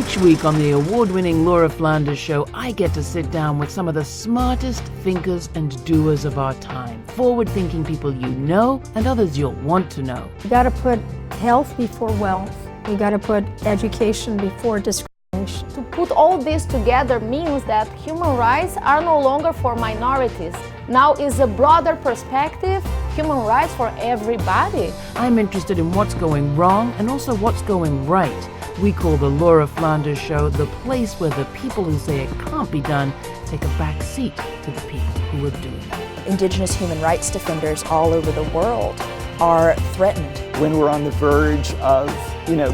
Each week on the award-winning Laura Flanders Show, I get to sit down with some of the smartest thinkers and doers of our time. Forward-thinking people you know and others you'll want to know. You got to put health before wealth. You got to put education before discrimination. To put all this together means that human rights are no longer for minorities. Now is a broader perspective, human rights for everybody. I'm interested in what's going wrong and also what's going right. We call the Laura Flanders Show the place where the people who say it can't be done take a back seat to the people who are doing it. Indigenous human rights defenders all over the world are threatened. When we're on the verge of,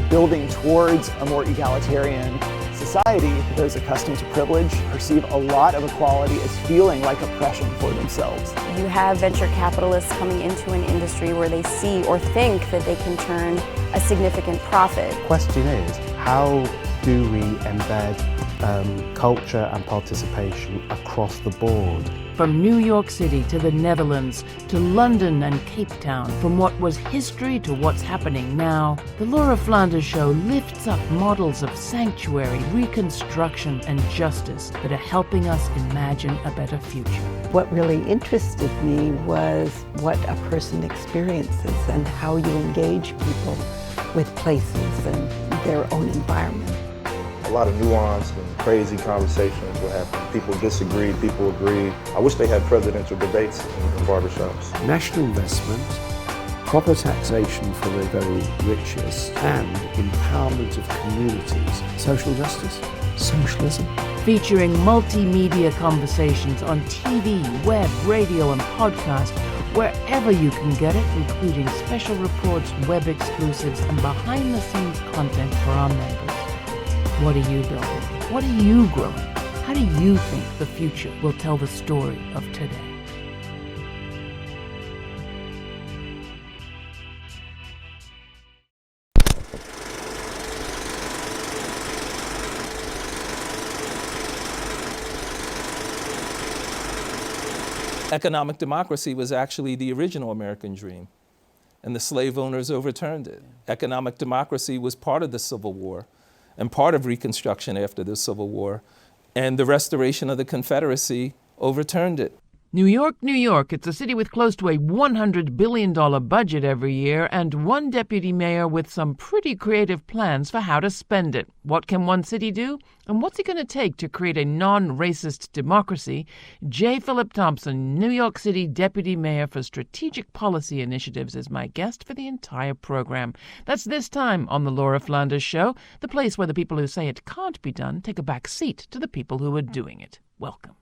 building towards a more egalitarian society, those accustomed to privilege perceive a lot of equality as feeling like oppression for themselves. You have venture capitalists coming into an industry where they see or think that they can turn a significant profit. The question is, how do we embed culture and participation across the board? From New York City to the Netherlands, to London and Cape Town, from what was history to what's happening now, the Laura Flanders Show lifts up models of sanctuary, reconstruction and justice that are helping us imagine a better future. What really interested me was what a person experiences and how you engage people with places and their own environment. A lot of nuance and crazy conversations will happen. People disagree, people agree. I wish they had presidential debates in barbershops. National investment, proper taxation for the very richest, and empowerment of communities. Social justice, socialism. Featuring multimedia conversations on TV, web, radio and podcast, wherever you can get it, including special reports, web exclusives and behind-the-scenes content for our members. What are you building? What are you growing? How do you think the future will tell the story of today? Economic democracy was actually the original American dream, and the slave owners overturned it. Economic democracy was part of the Civil War and part of Reconstruction after the Civil War, and the restoration of the Confederacy overturned it. New York, New York, it's a city with close to a $100 billion budget every year and one deputy mayor with some pretty creative plans for how to spend it. What can one city do? And what's it going to take to create a non-racist democracy? J. Phillip Thompson, New York City Deputy Mayor for Strategic Policy Initiatives, is my guest for the entire program. That's this time on the Laura Flanders Show, the place where the people who say it can't be done take a back seat to the people who are doing it. Welcome.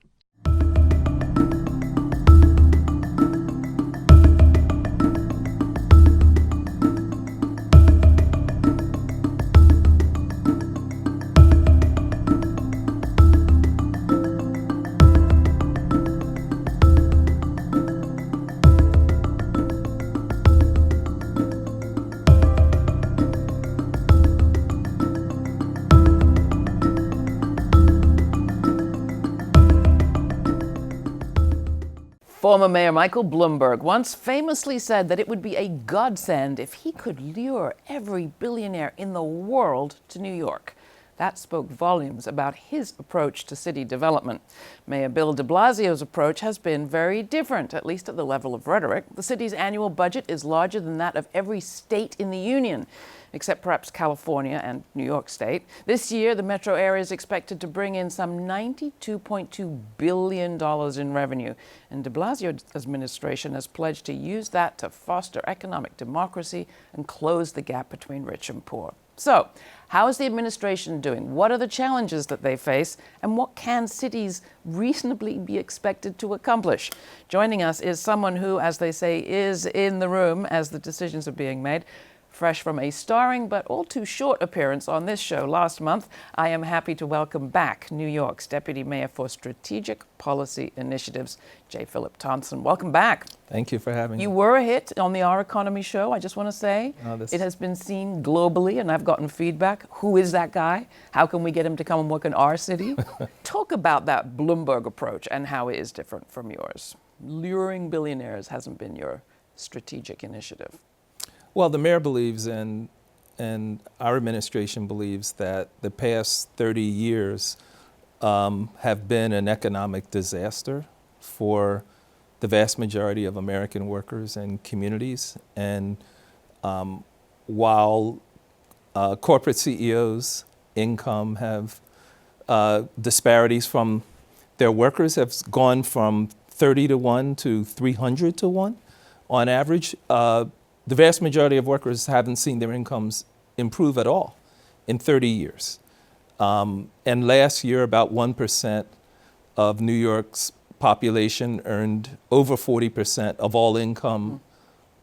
Former Mayor Michael Bloomberg once famously said that it would be a godsend if he could lure every billionaire in the world to New York. That spoke volumes about his approach to city development. Mayor Bill de Blasio's approach has been very different, at least at the level of rhetoric. The city's annual budget is larger than that of every state in the union, except perhaps California and New York State. This year, the metro area is expected to bring in some $92.2 billion in revenue. And de Blasio's administration has pledged to use that to foster economic democracy and close the gap between rich and poor. So, how is the administration doing? What are the challenges that they face? And what can cities reasonably be expected to accomplish? Joining us is someone who, as they say, is in the room as the decisions are being made. Fresh from a starring but all too short appearance on this show last month, I am happy to welcome back New York's Deputy Mayor for Strategic Policy Initiatives, J. Phillip Thompson. Welcome back. Thank you for having me. You were a hit on the Our Economy show, I just want to say. It has been seen globally, and I've gotten feedback. Who is that guy? How can we get him to come and work in our city? Talk about that Bloomberg approach and how it is different from yours. Luring billionaires hasn't been your strategic initiative. Well, the mayor believes in and our administration believes that the past 30 years have been an economic disaster for the vast majority of American workers and communities. And while corporate CEOs' income have disparities from their workers have gone from 30 to 1 to 300 to 1 on average, the vast majority of workers haven't seen their incomes improve at all in 30 years. And last year, about 1% of New York's population earned over 40% of all income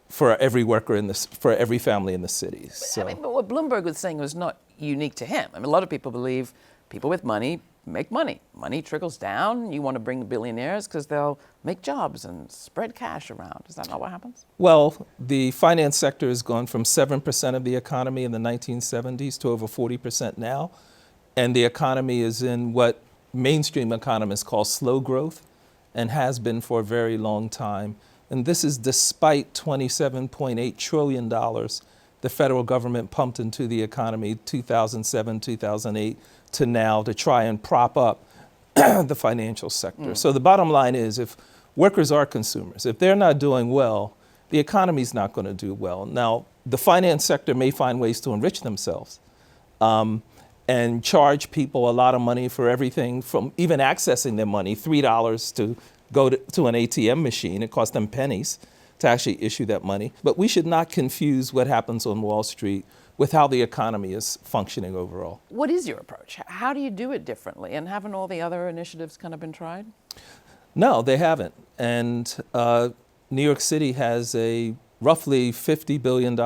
for every worker for every family in the city. So. I mean, but what Bloomberg was saying was not unique to him. I mean, a lot of people believe people with money make money. Money trickles down. You want to bring billionaires because they'll make jobs and spread cash around. Is that not what happens? Well, the finance sector has gone from 7% of the economy in the 1970s to over 40% now. And the economy is in what mainstream economists call slow growth and has been for a very long time. And this is despite $27.8 trillion the federal government pumped into the economy 2007, 2008 to now to try and prop up the financial sector. So the bottom line is if workers are consumers, if they're not doing well, the economy's not going to do well. Now, the finance sector may find ways to enrich themselves and charge people a lot of money for everything from even accessing their money, $3 to go to an ATM machine. It costs them pennies to actually issue that money. But we should not confuse what happens on Wall Street with how the economy is functioning overall. What is your approach? How do you do it differently? And haven't all the other initiatives kind of been tried? No, they haven't. And New York City has a roughly $50 billion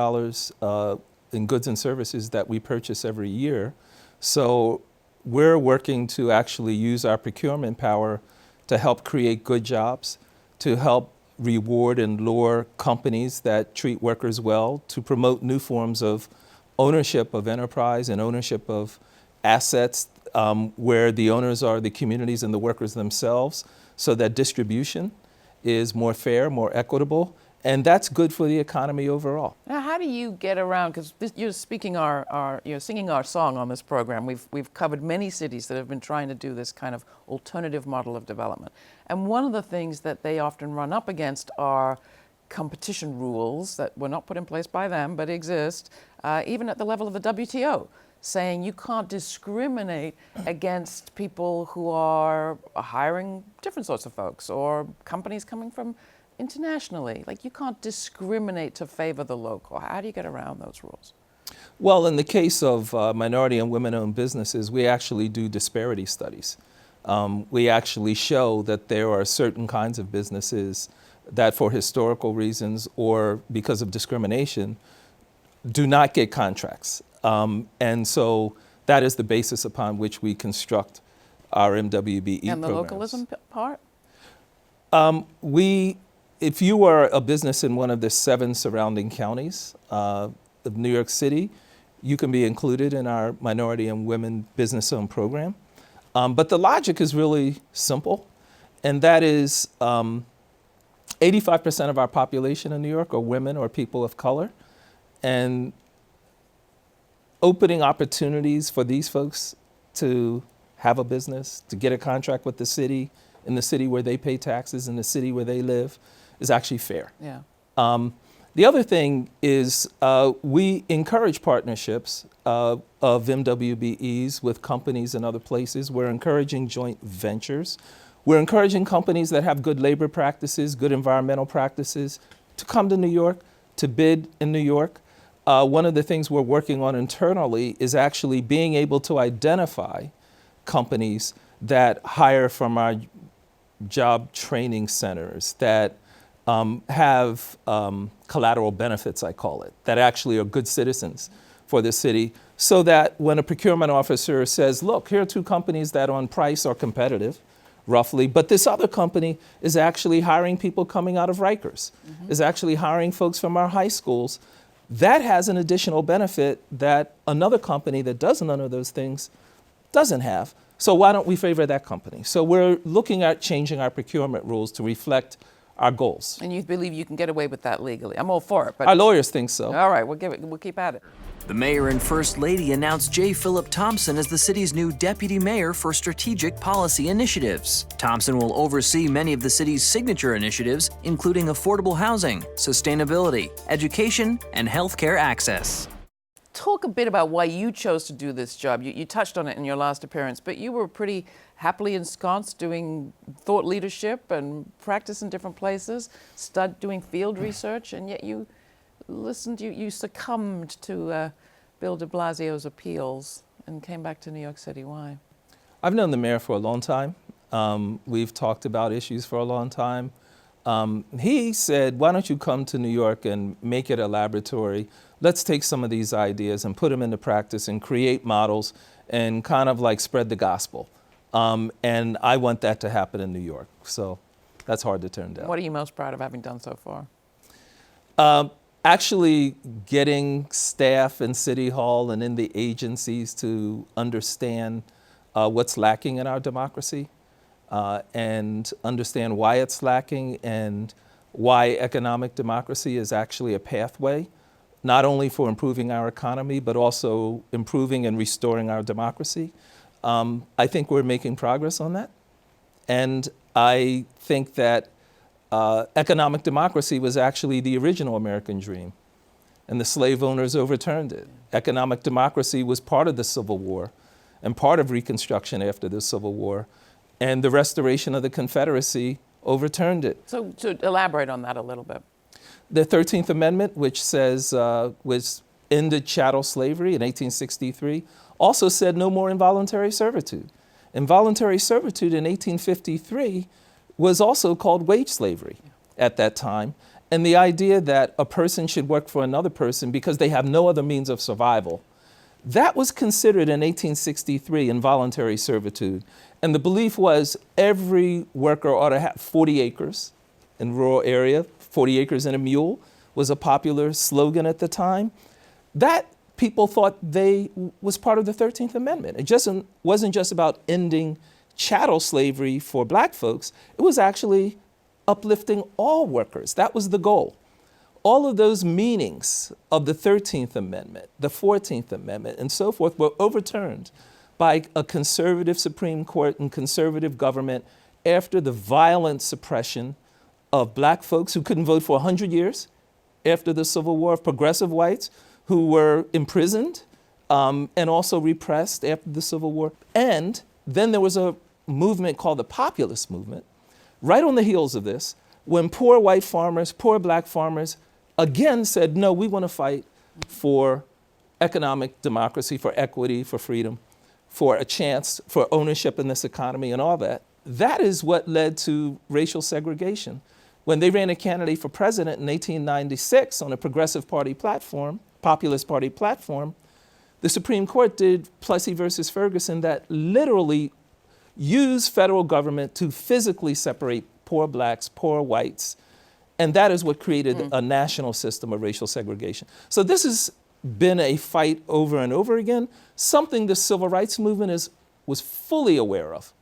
in goods and services that we purchase every year. So we're working to actually use our procurement power to help create good jobs, to help reward and lure companies that treat workers well, to promote new forms of ownership of enterprise and ownership of assets where the owners are the communities and the workers themselves, so that distribution is more fair, more equitable, and that's good for the economy overall. Now, how do you get around? Because you're speaking you're singing our song on this program. We've covered many cities that have been trying to do this kind of alternative model of development, and one of the things that they often run up against are competition rules that were not put in place by them but exist, even at the level of the WTO, saying you can't discriminate against people who are hiring different sorts of folks or companies coming from internationally. Like, you can't discriminate to favor the local. How do you get around those rules? Well, in the case of minority and women-owned businesses, we actually do disparity studies. We actually show that there are certain kinds of businesses that for historical reasons or because of discrimination do not get contracts. And so that is the basis upon which we construct our MWBE and the programs. localism part? If you are a business in one of the 7 surrounding counties of New York City, you can be included in our minority and women business-owned program. But the logic is really simple, and that is 85% of our population in New York are women or people of color, and opening opportunities for these folks to have a business, to get a contract with the city, in the city where they pay taxes, in the city where they live, is actually fair. Yeah. The other thing is we encourage partnerships of MWBEs with companies in other places. We're encouraging joint ventures. We're encouraging companies that have good labor practices, good environmental practices, to come to New York, to bid in New York. One of the things we're working on internally is actually being able to identify companies that hire from our job training centers, that have collateral benefits, I call it, that actually are good citizens for the city, so that when a procurement officer says, look, here are 2 companies that on price are competitive, roughly, but this other company is actually hiring people coming out of Rikers, is actually hiring folks from our high schools, that has an additional benefit that another company that does none of those things doesn't have. So why don't we favor that company? So we're looking at changing our procurement rules to reflect our goals. And you believe you can get away with that legally? I'm all for it. But our lawyers think so. All right, we'll keep at it. The mayor and first lady announced Phillip Thompson as the city's new deputy mayor for strategic policy initiatives. Thompson will oversee many of the city's signature initiatives, including affordable housing, sustainability, education, and healthcare access. Talk a bit about why you chose to do this job. You touched on it in your last appearance, but you were pretty happily ensconced doing thought leadership and practice in different places, doing field research, and yet you succumbed to Bill de Blasio's appeals and came back to New York City. Why? I've known the mayor for a long time. We've talked about issues for a long time. He said, why don't you come to New York and make it a laboratory? Let's take some of these ideas and put them into practice and create models and kind of like spread the gospel. And I want that to happen in New York. So that's hard to turn down. What are you most proud of having done so far? Actually getting staff in City Hall and in the agencies to understand what's lacking in our democracy and understand why it's lacking and why economic democracy is actually a pathway, not only for improving our economy, but also improving and restoring our democracy. I think we're making progress on that. And I think that economic democracy was actually the original American dream, and the slave owners overturned it. Economic democracy was part of the Civil War and part of Reconstruction after the Civil War, and the restoration of the Confederacy overturned it. So to elaborate on that a little bit. The 13th Amendment, which says, was ended chattel slavery in 1863, also said no more involuntary servitude. Involuntary servitude in 1853 was also called wage slavery at that time. And the idea that a person should work for another person because they have no other means of survival, that was considered in 1863 involuntary servitude. And the belief was every worker ought to have 40 acres in rural area. 40 acres and a mule was a popular slogan at the time. That people thought was part of the 13th Amendment. It wasn't just about ending chattel slavery for black folks. It was actually uplifting all workers. That was the goal. All of those meanings of the 13th Amendment, the 14th Amendment, and so forth were overturned by a conservative Supreme Court and conservative government after the violent suppression of black folks who couldn't vote for 100 years, after the Civil War, of progressive whites who were imprisoned and also repressed after the Civil War. And then there was a movement called the populist movement, right on the heels of this, when poor white farmers, poor black farmers, again said, no, we want to fight for economic democracy, for equity, for freedom, for a chance, for ownership in this economy and all that. That is what led to racial segregation. When they ran a candidate for president in 1896 on a progressive party platform, populist party platform, the Supreme Court did Plessy versus Ferguson that literally used federal government to physically separate poor blacks, poor whites, and that is what created a national system of racial segregation. So this has been a fight over and over again, something the civil rights movement was fully aware of.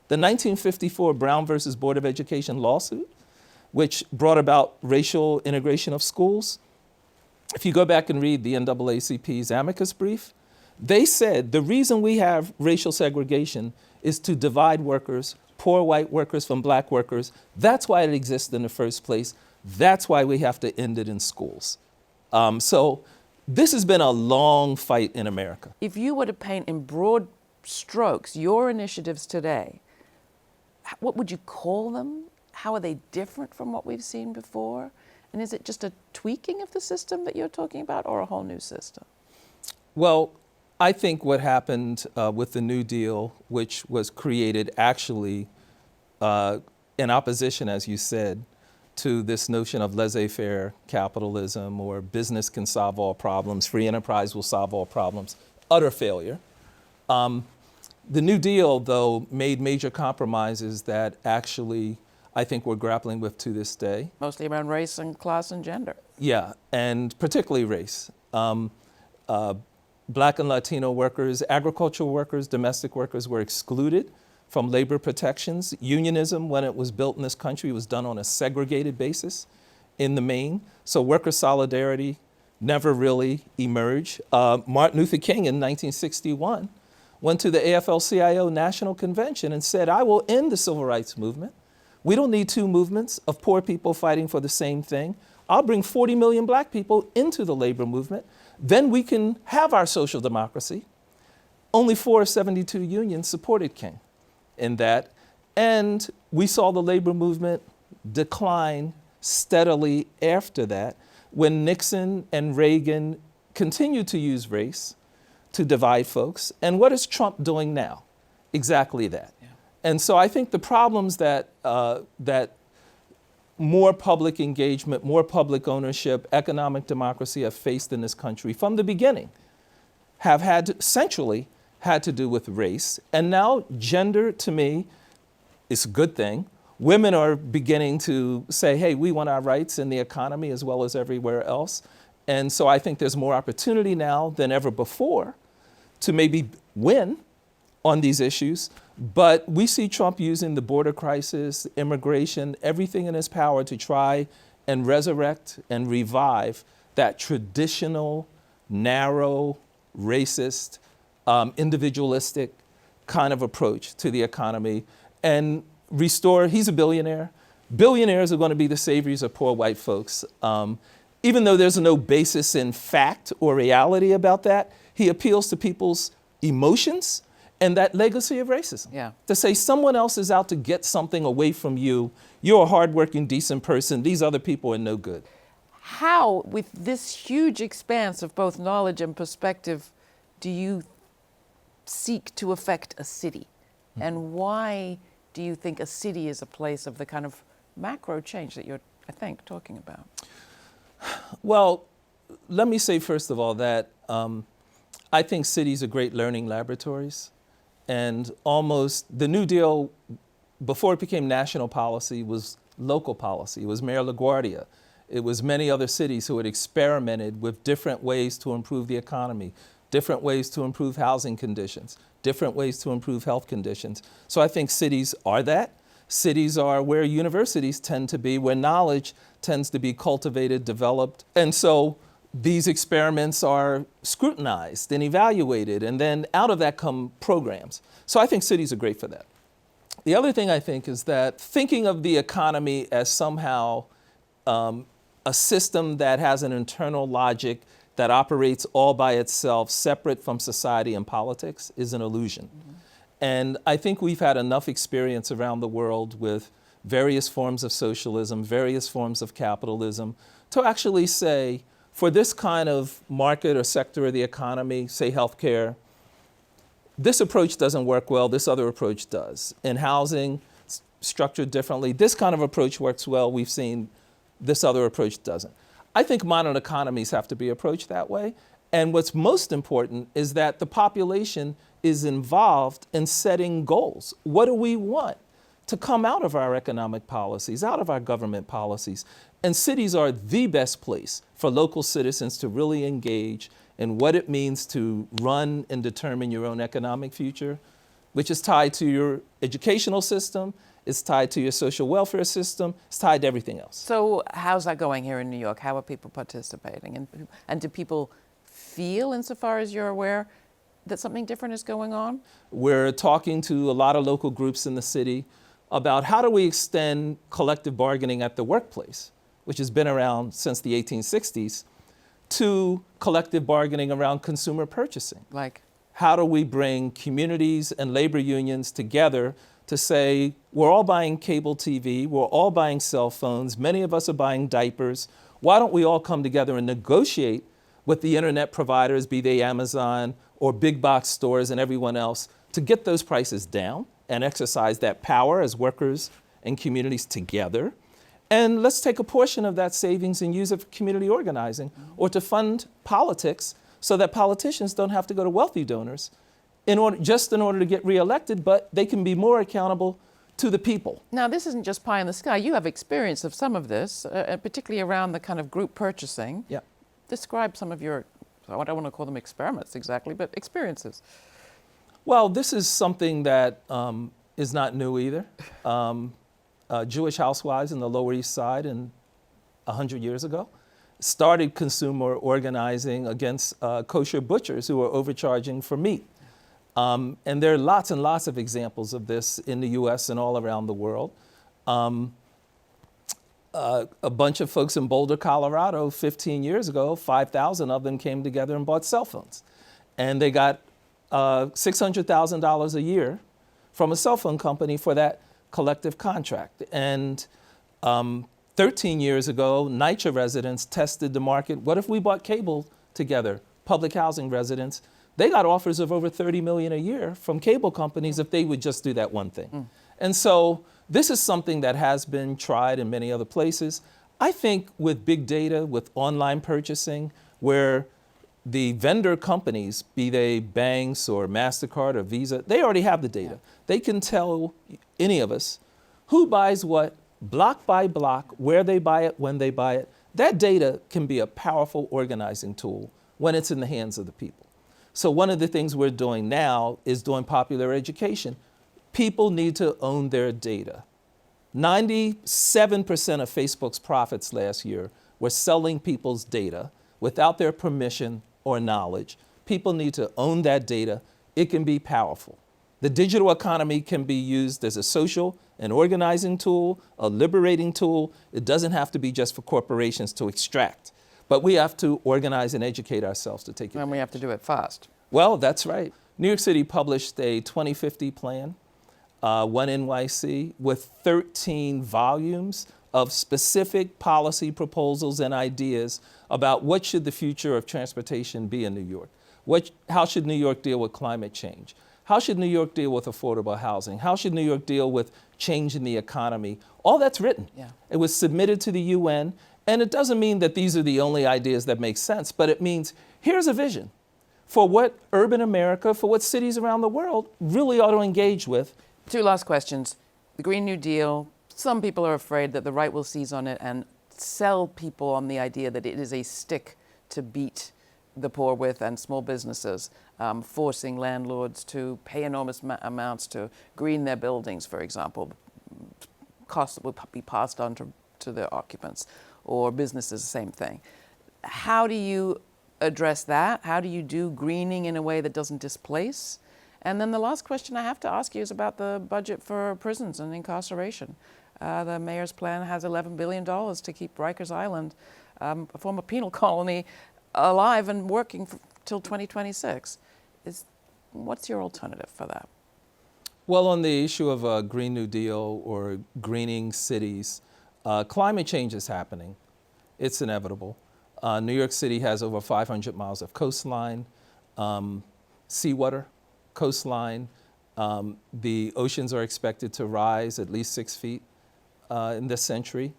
The 1954 Brown versus Board of Education lawsuit, which brought about racial integration of schools. If you go back and read the NAACP's amicus brief, they said the reason we have racial segregation is to divide workers, poor white workers from black workers. That's why it exists in the first place. That's why we have to end it in schools. So this has been a long fight in America. If you were to paint in broad strokes your initiatives today, what would you call them? How are they different from what we've seen before? And is it just a tweaking of the system that you're talking about or a whole new system? Well, I think what happened with the New Deal, which was created actually in opposition, as you said, to this notion of laissez-faire capitalism or business can solve all problems, free enterprise will solve all problems, utter failure. The New Deal, though, made major compromises that actually I think we're grappling with to this day. Mostly around race and class and gender. Yeah, and particularly race. Black and Latino workers, agricultural workers, domestic workers were excluded from labor protections. Unionism, when it was built in this country, was done on a segregated basis in the main. So worker solidarity never really emerge. Martin Luther King in 1961 went to the AFL-CIO National Convention and said, I will end the civil rights movement. We don't need two movements of poor people fighting for the same thing. I'll bring 40 million black people into the labor movement. Then we can have our social democracy. Only 4 of 72 unions supported King in that. And we saw the labor movement decline steadily after that when Nixon and Reagan continued to use race to divide folks. And what is Trump doing now? Exactly that. Yeah. And so I think the problems that more public engagement, more public ownership, economic democracy have faced in this country from the beginning have centrally had to do with race. And now gender, to me, is a good thing. Women are beginning to say, hey, we want our rights in the economy as well as everywhere else. And so I think there's more opportunity now than ever before to maybe win on these issues. But we see Trump using the border crisis, immigration, everything in his power to try and resurrect and revive that traditional, narrow, racist, individualistic kind of approach to the economy and restore. He's a billionaire. Billionaires are going to be the saviors of poor white folks. Even though there's no basis in fact or reality about that, he appeals to people's emotions and that legacy of racism. Yeah. To say someone else is out to get something away from you, you're a hardworking, decent person, these other people are no good. How, with this huge expanse of both knowledge and perspective, do you seek to affect a city? And why do you think a city is a place of the kind of macro change that you're, I think, talking about? Well, let me say first of all that I think cities are great learning laboratories. And almost the New Deal, before it became national policy, was local policy. It was Mayor LaGuardia. It was many other cities who had experimented with different ways to improve the economy, different ways to improve housing conditions, different ways to improve health conditions. So I think cities are that. Cities are where universities tend to be, where knowledge tends to be cultivated, developed. And so these experiments are scrutinized and evaluated, and then out of that come programs. So I think cities are great for that. The other thing I think is that thinking of the economy as somehow a system that has an internal logic that operates all by itself, separate from society and politics, is an illusion. Mm-hmm. And I think we've had enough experience around the world with various forms of socialism, various forms of capitalism, to actually say, for this kind of market or sector of the economy, say healthcare, this approach doesn't work well, this other approach does. In housing, structured differently, this kind of approach works well, we've seen this other approach doesn't. I think modern economies have to be approached that way. And what's most important is that the population is involved in setting goals. What do we want to come out of our economic policies, out of our government policies? And cities are the best place for local citizens to really engage in what it means to run and determine your own economic future, which is tied to your educational system, it's tied to your social welfare system, it's tied to everything else. So how's that going here in New York? How are people participating? And do people feel, insofar as you're aware, that something different is going on? We're talking to a lot of local groups in the city about how do we extend collective bargaining at the workplace, which has been around since the 1860s, to collective bargaining around consumer purchasing. Like? How do we bring communities and labor unions together to say, we're all buying cable TV, we're all buying cell phones, many of us are buying diapers. Why don't we all come together and negotiate with the internet providers, be they Amazon or big box stores and everyone else, to get those prices down and exercise that power as workers and communities together. And let's take a portion of that savings and use it for community organizing or to fund politics so that politicians don't have to go to wealthy donors in order to get reelected, but they can be more accountable to the people. Now, this isn't just pie in the sky. You have experience of some of this, particularly around the kind of group purchasing. Yeah. Describe some of your, I don't want to call them experiments exactly, but experiences. Well, this is something that is not new either. Jewish housewives in the Lower East Side 100 years ago started consumer organizing against kosher butchers who are overcharging for meat. And there are lots and lots of examples of this in the US and all around the world. A bunch of folks in Boulder, Colorado, 15 years ago, 5,000 of them came together and bought cell phones. And they got $600,000 a year from a cell phone company for that collective contract. And 13 years ago, NYCHA residents tested the market. What if we bought cable together, public housing residents? They got offers of over $30 million a year from cable companies if they would just do that one thing. And so this is something that has been tried in many other places. I think with big data, with online purchasing, where the vendor companies, be they banks or MasterCard or Visa, they already have the data. They can tell any of us who buys what, block by block, where they buy it, when they buy it. That data can be a powerful organizing tool when it's in the hands of the people. So one of the things we're doing now is doing popular education. People need to own their data. 97% of Facebook's profits last year were selling people's data without their permission or knowledge. People need to own that data. It can be powerful. The digital economy can be used as a social and organizing tool, a liberating tool. It doesn't have to be just for corporations to extract. But we have to organize and educate ourselves to take it. And we have to do it fast. Well, that's right. New York City published a 2050 plan, one NYC, with 13 volumes of specific policy proposals and ideas about what should the future of transportation be in New York. How should New York deal with climate change? How should New York deal with affordable housing? How should New York deal with change in the economy? All that's written. It was submitted to the UN, and it doesn't mean that these are the only ideas that make sense, but it means here's a vision for what urban America, for what cities around the world really ought to engage with. Two last questions. The Green New Deal, some people are afraid that the right will seize on it and sell people on the idea that it is a stick to beat the poor with and small businesses, forcing landlords to pay enormous amounts to green their buildings, for example. Costs that will be passed on to the occupants, or businesses, the same thing. How do you address that? How do you do greening in a way that doesn't displace? And then the last question I have to ask you is about the budget for prisons and incarceration. The mayor's plan has $11 billion to keep Rikers Island, a former penal colony, alive and working till 2026. What's your alternative for that? Well, on the issue of a Green New Deal or greening cities, climate change is happening. It's inevitable. New York City has over 500 miles of coastline, seawater, coastline. The oceans are expected to rise at least 6 feet in this century.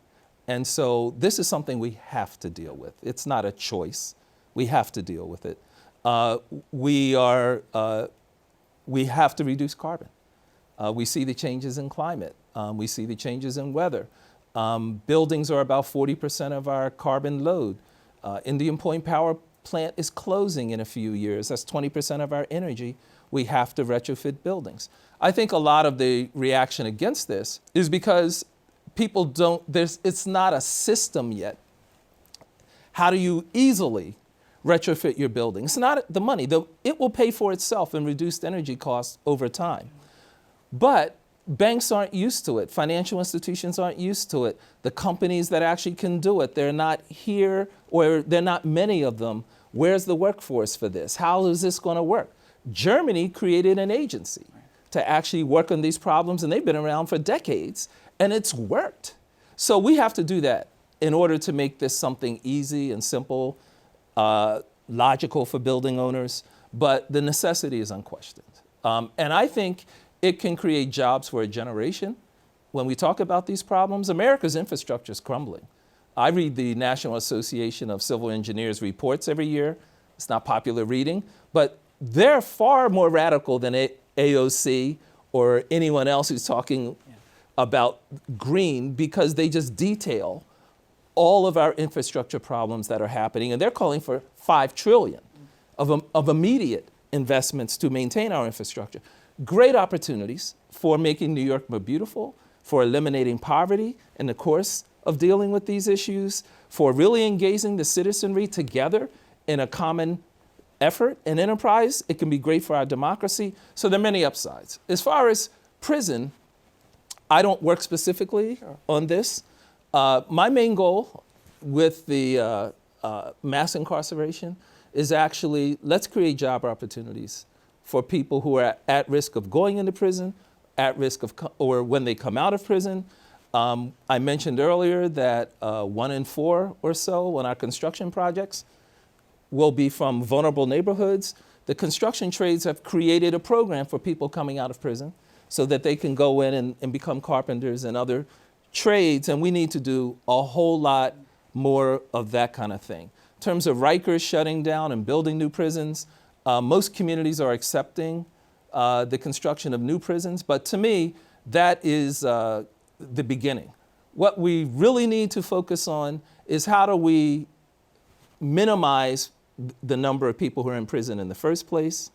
And so this is something we have to deal with. It's not a choice. We have to deal with it. We have to reduce carbon. We see the changes in climate. We see the changes in weather. Buildings are about 40% of our carbon load. Indian Point Power Plant is closing in a few years. That's 20% of our energy. We have to retrofit buildings. I think a lot of the reaction against this is because people it's not a system yet. How do you easily retrofit your building? It's not the money. It will pay for itself in reduced energy costs over time. But banks aren't used to it. Financial institutions aren't used to it. The companies that actually can do it, they're not here, or they're not many of them. Where's the workforce for this? How is this going to work? Germany created an agency to actually work on these problems, and they've been around for decades, and it's worked. So we have to do that in order to make this something easy and simple, logical for building owners, but the necessity is unquestioned. And I think it can create jobs for a generation. When we talk about these problems, America's infrastructure is crumbling. I read the National Association of Civil Engineers reports every year. It's not popular reading, but they're far more radical than AOC or anyone else who's talking about green, because they just detail all of our infrastructure problems that are happening, and they're calling for $5 trillion of immediate investments to maintain our infrastructure. Great opportunities for making New York more beautiful, for eliminating poverty, and of course, of dealing with these issues, for really engaging the citizenry together in a common effort and enterprise, it can be great for our democracy. So there are many upsides. As far as prison, I don't work specifically on this. My main goal with the mass incarceration is actually, let's create job opportunities for people who are at risk of going into prison, at risk of, or when they come out of prison. I mentioned earlier that 1 in 4 or so on our construction projects will be from vulnerable neighborhoods. The construction trades have created a program for people coming out of prison so that they can go in and become carpenters and other trades, and we need to do a whole lot more of that kind of thing. In terms of Rikers shutting down and building new prisons, most communities are accepting the construction of new prisons, but to me, that is the beginning. What we really need to focus on is how do we minimize the number of people who are in prison in the first place.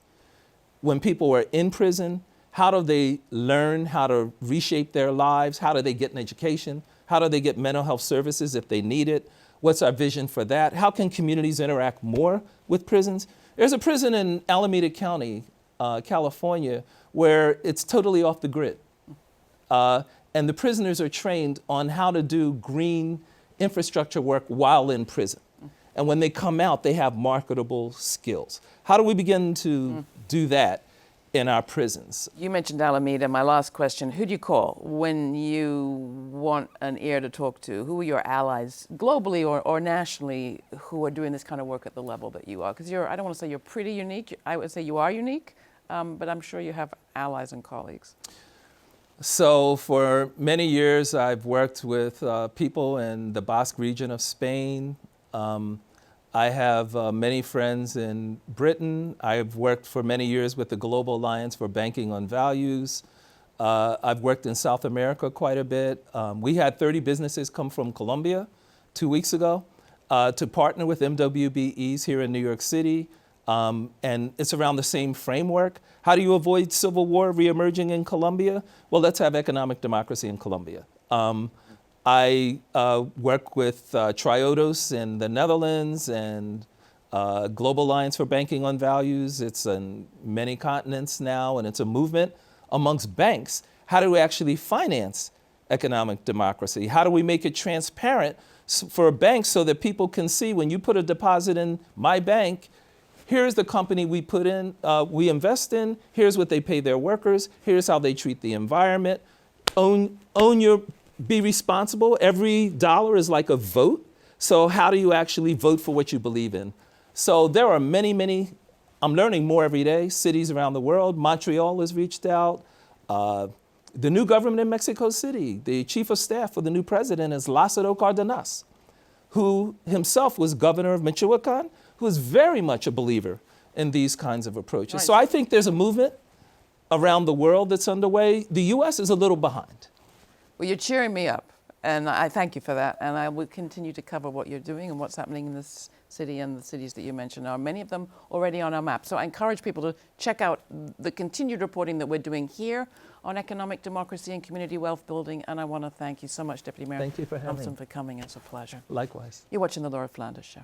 When people are in prison, how do they learn how to reshape their lives? How do they get an education? How do they get mental health services if they need it? What's our vision for that? How can communities interact more with prisons? There's a prison in Alameda County, California, where it's totally off the grid. And the prisoners are trained on how to do green infrastructure work while in prison. And when they come out, they have marketable skills. How do we begin to do that in our prisons? You mentioned Alameda. My last question, who do you call when you want an ear to talk to? Who are your allies globally or nationally who are doing this kind of work at the level that you are? Because I don't want to say you're pretty unique. I would say you are unique, but I'm sure you have allies and colleagues. So for many years, I've worked with people in the Basque region of Spain. I have many friends in Britain. I've worked for many years with the Global Alliance for Banking on Values. I've worked in South America quite a bit. We had 30 businesses come from Colombia 2 weeks ago to partner with MWBEs here in New York City. And it's around the same framework. How do you avoid civil war reemerging in Colombia? Well, let's have economic democracy in Colombia. I work with Triodos in the Netherlands and Global Alliance for Banking on Values. It's in many continents now, and it's a movement amongst banks. How do we actually finance economic democracy? How do we make it transparent for banks so that people can see when you put a deposit in my bank, here's the company we put in, we invest in, here's what they pay their workers, here's how they treat the environment. Be responsible. Every dollar is like a vote. So how do you actually vote for what you believe in? So there are many, many, I'm learning more every day, cities around the world. Montreal has reached out. The new government in Mexico City, the chief of staff for the new president is Lázaro Cárdenas, who himself was governor of Michoacán, who is very much a believer in these kinds of approaches. Right. So I think there's a movement around the world that's underway. The US is a little behind. Well, you're cheering me up, and I thank you for that. And I will continue to cover what you're doing and what's happening in this city and the cities that you mentioned. Are many of them already on our map. So I encourage people to check out the continued reporting that we're doing here on economic democracy and community wealth building. And I want to thank you so much, Deputy Mayor Thank you for having Thompson, me. for coming. It's a pleasure. Likewise. You're watching The Laura Flanders Show.